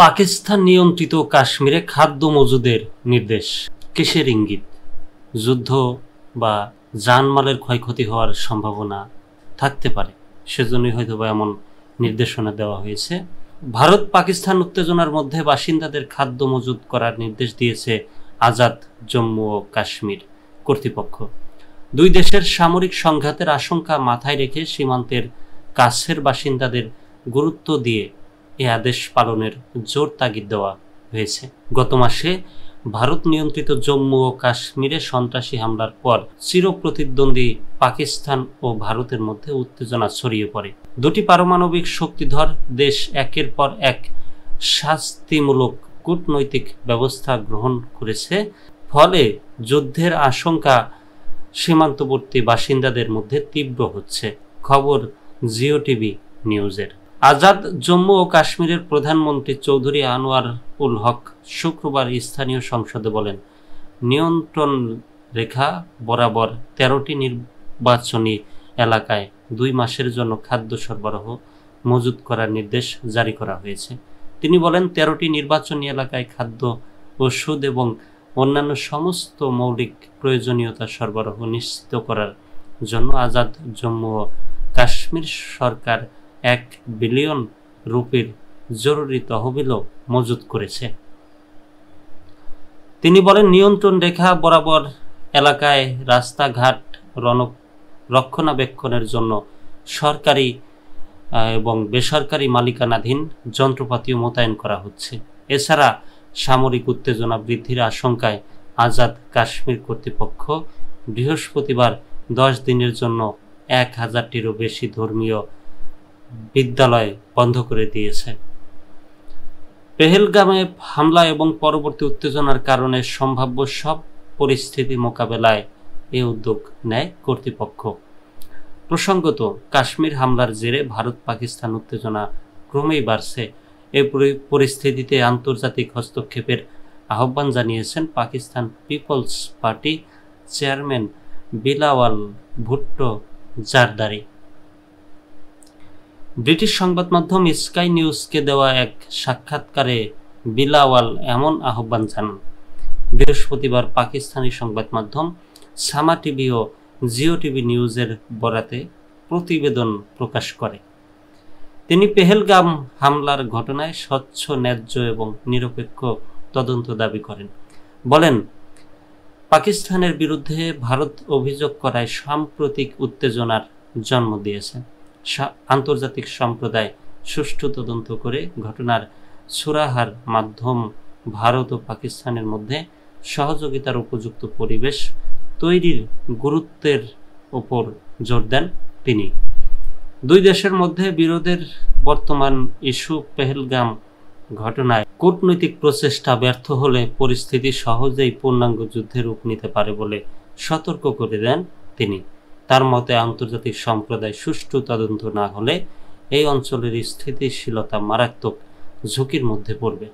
পাকিস্তান নিয়ন্ত্রিত কাশ্মীরে খাদ্য মজুদের নির্দেশ। কিসের ইঙ্গিত? যুদ্ধ বা জানমালের ক্ষয়ক্ষতি হওয়ার সম্ভাবনা থাকতে পারে, সেজন্যই হয়তো বা এমন নির্দেশনা দেওয়া হয়েছে। ভারত পাকিস্তান উত্তেজনার মধ্যে বাসিন্দাদের খাদ্য মজুদ করার নির্দেশ দিয়েছে আজাদ জম্মু ও কাশ্মীর কর্তৃপক্ষ। দুই দেশের সামরিক সংঘাতের আশঙ্কা মাথায় রেখে সীমান্তের কাছের বাসিন্দাদের গুরুত্ব দিয়ে এ আদেশ পালনের জোর তাগিদ দেওয়া হয়েছে। গত মাসে ভারত নিয়ন্ত্রিত জম্মু ও কাশ্মীরে সন্ত্রাসী হামলার পর চিরপ্রতিদ্বন্দ্বী পাকিস্তান ও ভারতের মধ্যে উত্তেজনা ছড়িয়ে পড়ে। দুটি পারমাণবিক শক্তিধর দেশ একের পর এক শাস্তিমূলক কূটনৈতিক ব্যবস্থা গ্রহণ করেছে। ফলে যুদ্ধের আশঙ্কা সীমান্তবর্তী বাসিন্দাদের মধ্যে তীব্র হচ্ছে। খবর জিও টিভি নিউজের। আজাদ জম্মু ও কাশ্মীরের প্রধানমন্ত্রী চৌধুরী আনোয়ার উল হক শুক্রবার স্থানীয় সংসদে বলেন, নিয়ন্ত্রণ রেখা বরাবর 13টি নির্বাচনী এলাকায় 2 মাসের জন্য খাদ্য সরবরাহ মজুত করার নির্দেশ জারি করা হয়েছে। তিনি বলেন, 13টি নির্বাচনী এলাকায় খাদ্য, ওষুধ এবং অন্যান্য সমস্ত মৌলিক প্রয়োজনীয়তা সরবরাহ নিশ্চিত করার জন্য আজাদ জম্মু ও কাশ্মীর সরকার 1 বিলিয়ন রুপির জরুরি তহবিলও মজুত করেছে। তিনি বলেন, নিয়ন্ত্রণ রেখা বরাবর এলাকায় রাস্তাঘাট রক্ষণাবেক্ষণের জন্য সরকারি এবং বেসরকারি মালিকানাধীন যন্ত্রপাতিও মোতায়েন করা হচ্ছে। এছাড়া সামরিক উত্তেজনা বৃদ্ধির আশঙ্কায় আজাদ কাশ্মীর কর্তৃপক্ষ বৃহস্পতিবার 10 দিনের জন্য 1000টিরও বেশি ধর্মীয় বিদ্যালয় বন্ধ করে দিয়েছে। পেহেলগামে হামলা এবং পরবর্তী উত্তেজনার কারণে সম্ভাব্য সব পরিস্থিতি মোকাবেলায় এ উদ্যোগ নেয় কর্তৃপক্ষ। প্রসঙ্গত, কাশ্মীর হামলার জেরে ভারত পাকিস্তান উত্তেজনা ক্রমেই বাড়ছে। এই পরিস্থিতিতে আন্তর্জাতিক হস্তক্ষেপের আহ্বান জানিয়েছেন Pakistan Peoples Party chairman Bilawal Bhutto Zardari. British সংবাদ মাধ্যম স্কাই নিউজকে দেওয়া এক সাক্ষাৎকারে বিলাওয়াল এমন আহ্বান জানান। বৃহস্পতিবার পাকিস্তানি সংবাদ মাধ্যম সামা টিভি ও জিও টিভি নিউজের বরাতে প্রতিবেদন প্রকাশ করে। তিনি পেহেলগাম হামলার ঘটনায় স্বচ্ছ, ন্যায্য এবং নিরপেক্ষ তদন্ত দাবি করেন। বলেন, পাকিস্তানের বিরুদ্ধে ভারত অভিযোগ করায় সাম্প্রতিক উত্তেজনার জন্ম দিয়েছে। আন্তর্জাতিক সম্প্রদায় সুষ্ঠু তদন্ত করে ঘটনার সুরাহার মাধ্যম ভারত ও পাকিস্তানের মধ্যে সহযোগিতার উপযুক্ত পরিবেশ তৈরির গুরুত্বের উপর জোর দেন তিনি। দুই দেশের মধ্যে বিরোধের বর্তমান ইস্যু পেহেলগাম ঘটনায় কূটনৈতিক প্রচেষ্টা ব্যর্থ হলে পরিস্থিতি সহজেই পূর্ণাঙ্গ যুদ্ধের রূপ নিতে পারে বলে সতর্ক করে দেন তিনি। তার মতে, আন্তর্জাতিক সম্প্রদায় সুষ্ঠু তদন্ত না হলে এই অঞ্চলের স্থিতিশীলতা মারাত্মক ঝুঁকির মধ্যে পড়বে।